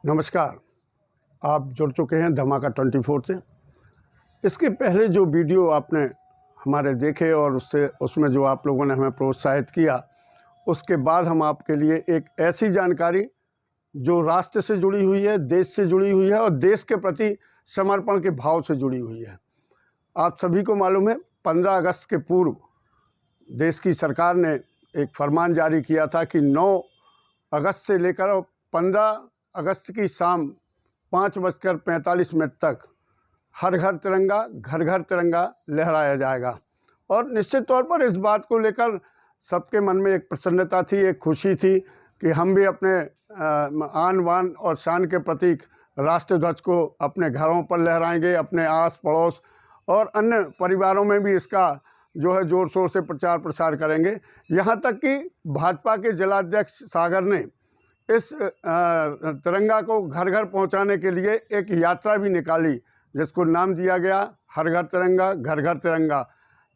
नमस्कार। आप जुड़ चुके हैं धमाका 24 से। इसके पहले जो वीडियो आपने हमारे देखे और उसमें जो आप लोगों ने हमें प्रोत्साहित किया, उसके बाद हम आपके लिए एक ऐसी जानकारी जो राष्ट्र से जुड़ी हुई है, देश से जुड़ी हुई है और देश के प्रति समर्पण के भाव से जुड़ी हुई है। आप सभी को मालूम है, 15 अगस्त के पूर्व देश की सरकार ने एक फरमान जारी किया था कि 9 अगस्त से लेकर 15 अगस्त की शाम 5:45 तक हर घर तिरंगा, घर घर तिरंगा लहराया जाएगा। और निश्चित तौर पर इस बात को लेकर सबके मन में एक प्रसन्नता थी, एक खुशी थी कि हम भी अपने आन बान और शान के प्रतीक राष्ट्रध्वज को अपने घरों पर लहराएंगे, अपने आस पड़ोस और अन्य परिवारों में भी इसका जो है ज़ोर शोर से प्रचार प्रसार करेंगे। यहाँ तक कि भाजपा के जिलाध्यक्ष सागर ने इस तिरंगा को घर घर पहुंचाने के लिए एक यात्रा भी निकाली, जिसको नाम दिया गया हर घर तिरंगा, घर घर तिरंगा।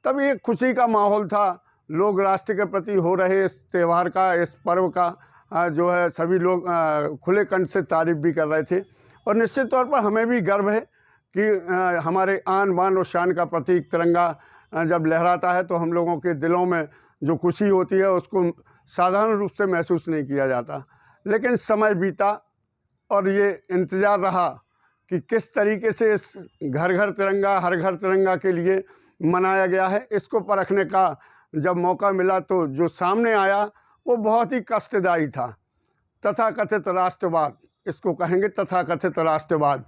तब एक खुशी का माहौल था, लोग राष्ट्र के प्रति हो रहे इस त्यौहार का, इस पर्व का जो है सभी लोग खुले कंठ से तारीफ भी कर रहे थे। और निश्चित तौर पर हमें भी गर्व है कि हमारे आन बान और शान का प्रतीक तिरंगा जब लहराता है तो हम लोगों के दिलों में जो खुशी होती है उसको साधारण रूप से महसूस नहीं किया जाता। लेकिन समय बीता और ये इंतज़ार रहा कि किस तरीके से इस घर घर तिरंगा, हर घर तिरंगा के लिए मनाया गया है। इसको परखने का जब मौका मिला तो जो सामने आया वो बहुत ही कष्टदायी था। तथाकथित राष्ट्रवाद, इसको कहेंगे तथाकथित राष्ट्रवाद,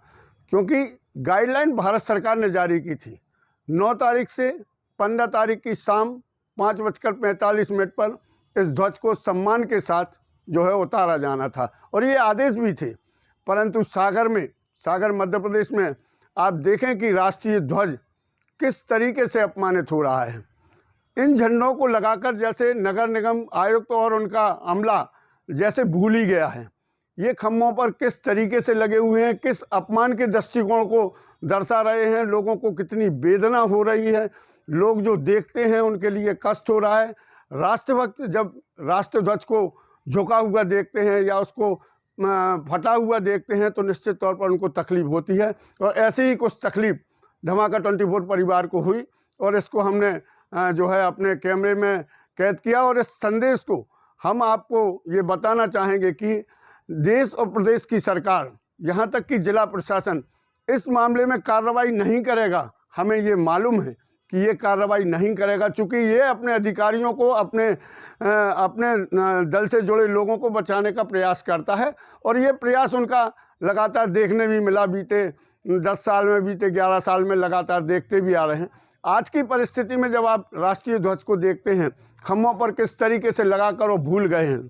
क्योंकि गाइडलाइन भारत सरकार ने जारी की थी। 9 तारीख से 15 तारीख की शाम 5:45 पर इस ध्वज को सम्मान के साथ जो है उतारा जाना था और ये आदेश भी थे। परंतु सागर मध्य प्रदेश में आप देखें कि राष्ट्रीय ध्वज किस तरीके से अपमानित हो रहा है। इन झंडों को लगाकर जैसे नगर निगम आयुक्त और उनका अमला जैसे भूल ही गया है। ये खम्भों पर किस तरीके से लगे हुए हैं, किस अपमान के दृष्टिकोण को दर्शा रहे हैं। लोगों को कितनी वेदना हो रही है, लोग जो देखते हैं उनके लिए कष्ट हो रहा है। राष्ट्रभक्त जब राष्ट्र ध्वज को झुका हुआ देखते हैं या उसको फटा हुआ देखते हैं तो निश्चित तौर पर उनको तकलीफ़ होती है। और ऐसे ही कुछ तकलीफ़ धमाका 24 परिवार को हुई और इसको हमने जो है अपने कैमरे में कैद किया। और इस संदेश को हम आपको ये बताना चाहेंगे कि देश और प्रदेश की सरकार, यहाँ तक कि जिला प्रशासन इस मामले में कार्रवाई नहीं करेगा। हमें ये मालूम है कि ये कार्रवाई नहीं करेगा, चूँकि ये अपने अधिकारियों को, अपने दल से जुड़े लोगों को बचाने का प्रयास करता है। और ये प्रयास उनका लगातार देखने भी मिला, बीते 10 साल में, बीते 11 साल में लगातार देखते भी आ रहे हैं। आज की परिस्थिति में जब आप राष्ट्रीय ध्वज को देखते हैं, खम्भों पर किस तरीके से लगाकर वो भूल गए हैं।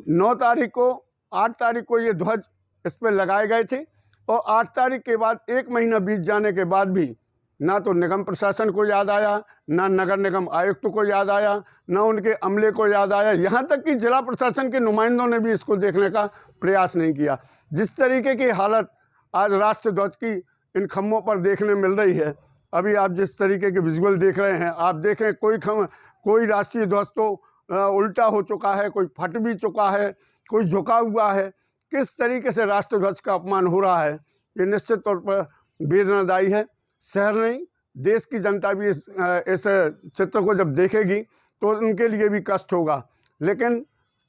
9 तारीख को, 8 तारीख को ये ध्वज इस पर लगाए गए थे और 8 तारीख के बाद 1 महीना बीत जाने के बाद भी ना तो निगम प्रशासन को याद आया, ना नगर निगम आयुक्त को याद आया, ना उनके अमले को याद आया। यहाँ तक कि जिला प्रशासन के नुमाइंदों ने भी इसको देखने का प्रयास नहीं किया। जिस तरीके की हालत आज राष्ट्र ध्वज की इन खम्भों पर देखने मिल रही है, अभी आप जिस तरीके के विजुअल देख रहे हैं, आप देखें कोई राष्ट्रीय ध्वज तो उल्टा हो चुका है, कोई फट भी चुका है, कोई झुका हुआ है। किस तरीके से राष्ट्र ध्वज का अपमान हो रहा है, ये निश्चित तौर पर वेदनादायी है। शहर नहीं, देश की जनता भी इस चित्र को जब देखेगी तो उनके लिए भी कष्ट होगा। लेकिन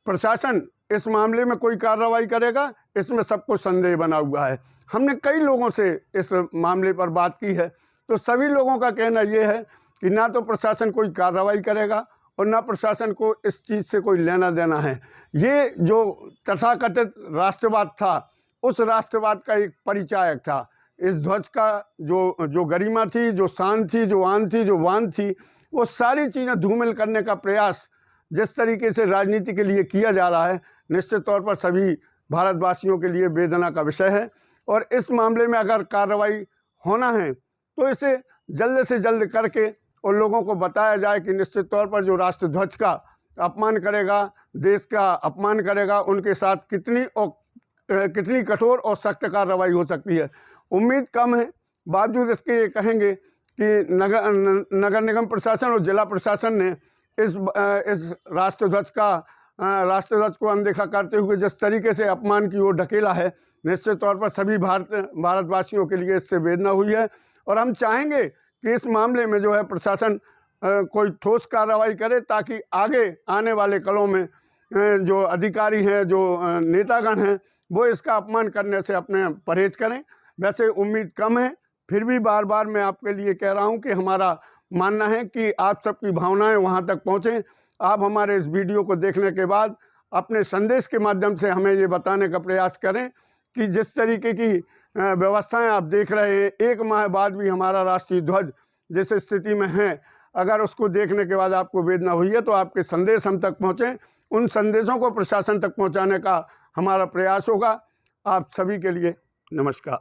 प्रशासन इस मामले में कोई कार्रवाई करेगा, इसमें सबको संदेह बना हुआ है। हमने कई लोगों से इस मामले पर बात की है तो सभी लोगों का कहना ये है कि ना तो प्रशासन कोई कार्रवाई करेगा और ना प्रशासन को इस चीज़ से कोई लेना देना है। ये जो तथाकथित राष्ट्रवाद था, उस राष्ट्रवाद का एक परिचायक था। इस ध्वज का जो गरिमा थी, जो शान थी, जो आन थी, जो वान थी, वो सारी चीज़ें धूमिल करने का प्रयास जिस तरीके से राजनीति के लिए किया जा रहा है, निश्चित तौर पर सभी भारतवासियों के लिए वेदना का विषय है। और इस मामले में अगर कार्रवाई होना है तो इसे जल्द से जल्द करके और लोगों को बताया जाए कि निश्चित तौर पर जो राष्ट्र ध्वज का अपमान करेगा, देश का अपमान करेगा, उनके साथ कितनी कठोर और सख्त कार्रवाई हो सकती है। उम्मीद कम है, बावजूद इसके ये कहेंगे कि नगर निगम प्रशासन और जिला प्रशासन ने इस राष्ट्र ध्वज का राष्ट्रध्वज को अनदेखा करते हुए जिस तरीके से अपमान की ओर ढकेला है, निश्चित तौर पर सभी भारतवासियों के लिए इससे वेदना हुई है। और हम चाहेंगे कि इस मामले में जो है प्रशासन कोई ठोस कार्रवाई करे, ताकि आगे आने वाले कलों में जो अधिकारी हैं, जो नेतागण हैं, वो इसका अपमान करने से अपने परहेज करें। वैसे उम्मीद कम है, फिर भी बार बार मैं आपके लिए कह रहा हूं कि हमारा मानना है कि आप सबकी भावनाएं वहां तक पहुंचें। आप हमारे इस वीडियो को देखने के बाद अपने संदेश के माध्यम से हमें ये बताने का प्रयास करें कि जिस तरीके की व्यवस्थाएं आप देख रहे हैं, 1 माह बाद भी हमारा राष्ट्रीय ध्वज जिस स्थिति में है, अगर उसको देखने के बाद आपको वेदना हुई है तो आपके संदेश हम तक पहुँचें। उन संदेशों को प्रशासन तक पहुँचाने का हमारा प्रयास होगा। आप सभी के लिए नमस्कार।